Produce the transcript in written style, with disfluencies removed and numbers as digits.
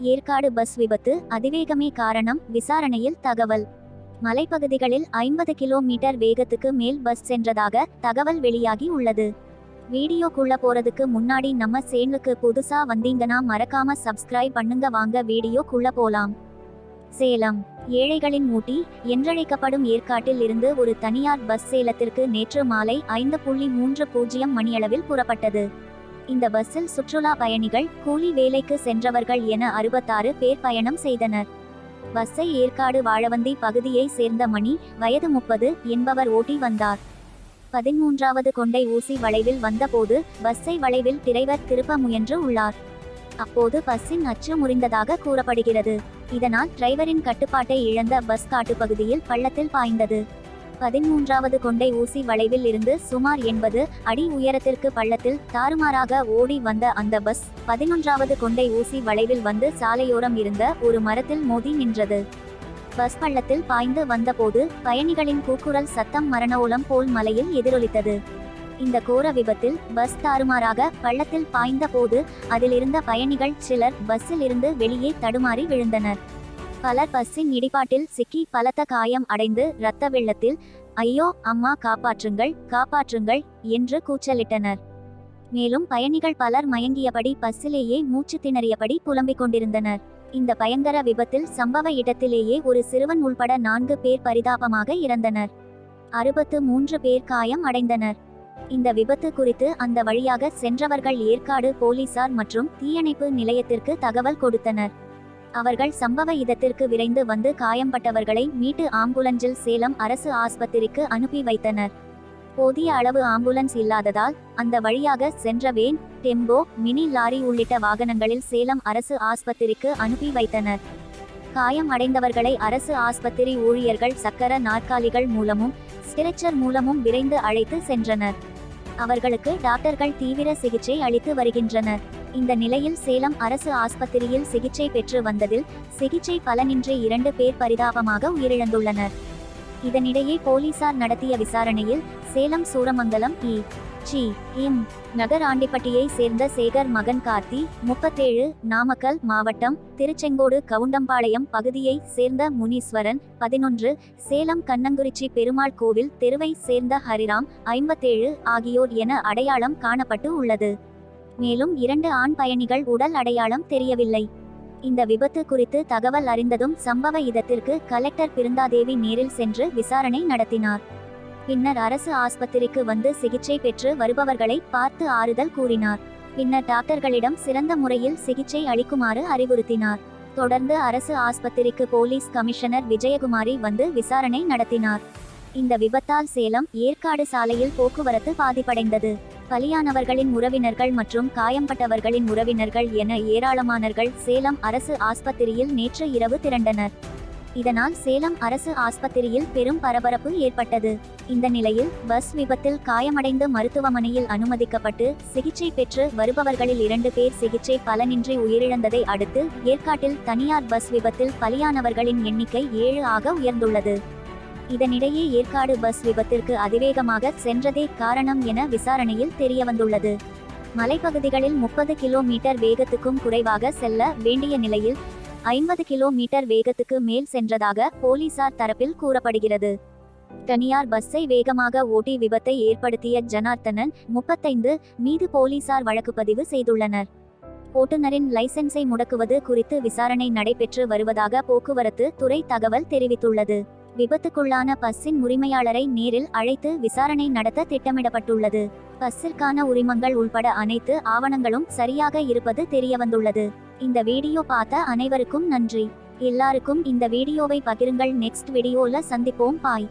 Yercaud bus விபத்து அதிவேகமே காரணம், விசாரணையில் தகவல். மலைப்பகுதிகளில் 50 கிலோமீட்டர் வேகத்துக்கு மேல் பஸ் சென்றதாக தகவல் வெளியாகி உள்ளது. வீடியோக்குள்ள போறதுக்கு முன்னாடி நம்ம சேனலுக்கு புதுசா வந்தீங்கன்னா மறக்காம சப்ஸ்கிரைப் பண்ணுங்க. வாங்க வீடியோக்குள்ள போலாம். சேலம் ஏழைகளின் ஊட்டி என்றழைக்கப்படும் ஏற்காட்டில் இருந்து ஒரு தனியார் பஸ் சேலத்திற்கு நேற்று மாலை 5:30 மணியளவில் புறப்பட்டது. இந்த பஸ்ஸில் சுற்றுலா பயணிகள், கூலி வேலைக்கு சென்றவர்கள் என 66 பேர் பயணம் செய்தனர். பஸ்ஸை ஏற்காடு வாழவந்தி பகுதியை சேர்ந்த மணி, வயது 30 என்பவர் ஓட்டி வந்தார். 13வது கொண்டை ஊசி வளைவில் வந்தபோது பஸ்ஸை வளைவில் டிரைவர் திருப்ப முயன்று உள்ளார். அப்போது பஸ்ஸின் அச்சு முறிந்ததாக கூறப்படுகிறது. இதனால் டிரைவரின் கட்டுப்பாட்டை இழந்த பஸ் காட்டுப்பகுதியில் பள்ளத்தில் பாய்ந்தது. 13வது கொண்டை ஊசி வளைவில் இருந்து சுமார் 80 அடி உயரத்திற்கு பள்ளத்தில் தாறுமாறாக ஓடி வந்த அந்த பஸ் 11வது கொண்டை ஊசி வளைவில் வந்து சாலையோரம் இருந்த ஒரு மரத்தில் மோதி நின்றது. பஸ் பள்ளத்தில் பாய்ந்து வந்தபோது பயணிகளின் கூக்குரல் சத்தம் மரணோலம் போல் மலையில் எதிரொலித்தது. இந்த கோர விபத்தில் பஸ் தாறுமாறாக பள்ளத்தில் பாய்ந்த போது அதிலிருந்த பயணிகள் சிலர் பஸ்ஸில் இருந்து வெளியே தடுமாறி விழுந்தனர். பலர் பஸ்ஸின் இடிபாட்டில் சிக்கி பலத்த காயம் அடைந்து இரத்த வெள்ளத்தில் ஐயோ அம்மா காப்பாற்றுங்கள் காப்பாற்றுங்கள் என்று கூச்சலிட்டனர். மேலும் பயணிகள் பலர் மயங்கியபடி பஸ்ஸிலேயே மூச்சு திணறியபடி புலம்பிக் கொண்டிருந்தனர். இந்த பயங்கர விபத்தில் சம்பவ இடத்திலேயே ஒரு சிறுவன் உள்பட 4 பேர் பரிதாபமாக இறந்தனர். 63 பேர் காயம் அடைந்தனர். இந்த விபத்து குறித்து அந்த வழியாக சென்றவர்கள் ஏற்காடு போலீசார் மற்றும் தீயணைப்பு நிலையத்திற்கு தகவல் கொடுத்தனர். அவர்கள் சம்பவ இடத்திற்கு விரைந்து வந்து காயம்பட்டவர்களை மீட்டு ஆம்புலன்ஸில் சேலம் அரசு ஆஸ்பத்திரிக்கு அனுப்பி வைத்தனர். போதிய அளவு ஆம்புலன்ஸ் இல்லாததால் அந்த வழியாக சென்ற வேன், டெம்போ, மினி லாரி உள்ளிட்ட வாகனங்களில் சேலம் அரசு ஆஸ்பத்திரிக்கு அனுப்பி வைத்தனர். காயம் அடைந்தவர்களை அரசு ஆஸ்பத்திரி ஊழியர்கள் சக்கர நாற்காலிகள் மூலமும் ஸ்ட்ரெச்சர் மூலமும் விரைந்து அழைத்து சென்றனர். அவர்களுக்கு டாக்டர்கள் தீவிர சிகிச்சை அளித்து வருகின்றனர். இந்த நிலையில் சேலம் அரசு ஆஸ்பத்திரியில் சிகிச்சை பெற்று வந்ததில் சிகிச்சை பலனின்றி 2 பேர் பரிதாபமாக உயிரிழந்துள்ளனர். இதனிடையே போலீசார் நடத்திய விசாரணையில் சேலம் சூரமங்கலம் இ.ஜி.எம். நகர் ஆண்டிப்பட்டியை சேர்ந்த சேகர் மகன் கார்த்தி, 37, நாமக்கல் மாவட்டம் திருச்செங்கோடு கவுண்டம்பாளையம் பகுதியை சேர்ந்த முனீஸ்வரன், 11, சேலம் கண்ணங்குறிச்சி பெருமாள் கோவில் தெருவை சேர்ந்த ஹரிராம், 57 ஆகியோர் என அடையாளம் காணப்பட்டு உள்ளது. மேலும் 2 ஆண் பயணிகள் உடல் அடையாளம் தெரியவில்லை. இந்த விபத்து குறித்து தகவல் அறிந்ததும் சம்பவ இடத்திற்கு கலெக்டர் பிருந்தாதேவி நேரில் சென்று விசாரணை நடத்தினார். பின்னர் அரசு ஆஸ்பத்திரிக்கு வந்து சிகிச்சை பெற்று வருபவர்களை பார்த்து ஆறுதல் கூறினார். பின்னர் டாக்டர்களிடம் சிறந்த முறையில் சிகிச்சை அளிக்குமாறு அறிவுறுத்தினார். தொடர்ந்து அரசு ஆஸ்பத்திரிக்கு போலீஸ் கமிஷனர் விஜயகுமாரி வந்து விசாரணை நடத்தினார். இந்த விபத்தால் சேலம் ஏற்காடு சாலையில் போக்குவரத்து பாதிப்படைந்தது. பலியானவர்களின் உறவினர்கள் மற்றும் காயம்பட்டவர்களின் உறவினர்கள் என ஏராளமானவர்கள் சேலம் அரசு ஆஸ்பத்திரியில் நேற்று இரவு திரண்டனர். இதனால் சேலம் அரசு ஆஸ்பத்திரியில் பெரும் பரபரப்பு ஏற்பட்டது. இந்த நிலையில் பஸ் விபத்தில் காயமடைந்து மருத்துவமனையில் அனுமதிக்கப்பட்டு சிகிச்சை பெற்று வருபவர்களில் 2 பேர் சிகிச்சை பலனின்றி உயிரிழந்ததை அடுத்து ஏற்காட்டில் தனியார் பஸ் விபத்தில் பலியானவர்களின் எண்ணிக்கை 7 ஆக உயர்ந்துள்ளது. இதனிடையே ஏற்காடு பஸ் விபத்திற்கு அதிவேகமாக சென்றதே காரணம் என விசாரணையில் தெரியவந்துள்ளது. மலைப்பகுதிகளில் 30 கிலோமீட்டர் வேகத்துக்கும் குறைவாக செல்ல வேண்டிய நிலையில் 50 கிலோமீட்டர் வேகத்துக்கு மேல் சென்றதாக போலீசார் தரப்பில் கூறப்படுகிறது. தனியார் பஸ்ஸை வேகமாக ஓட்டி விபத்தை ஏற்படுத்திய ஜனார்த்தனன், 35 மீது போலீசார் வழக்குப்பதிவு செய்துள்ளனர். ஓட்டுநரின் லைசென்ஸை முடக்குவது குறித்து விசாரணை நடைபெற்று வருவதாக போக்குவரத்து துறை தகவல் தெரிவித்துள்ளது. விபத்துக்குள்ளான பஸ்ஸின் உரிமையாளரை நேரில் அழைத்து விசாரணை நடத்த திட்டமிடப்பட்டுள்ளது. பஸ்ஸிற்கான உரிமங்கள் உள்பட அனைத்து ஆவணங்களும் சரியாக இருப்பது தெரியவந்துள்ளது. இந்த வீடியோ பார்த்த அனைவருக்கும் நன்றி. எல்லாருக்கும் இந்த வீடியோவை பகிருங்கள். நெக்ஸ்ட் வீடியோல சந்திப்போம். பாய்.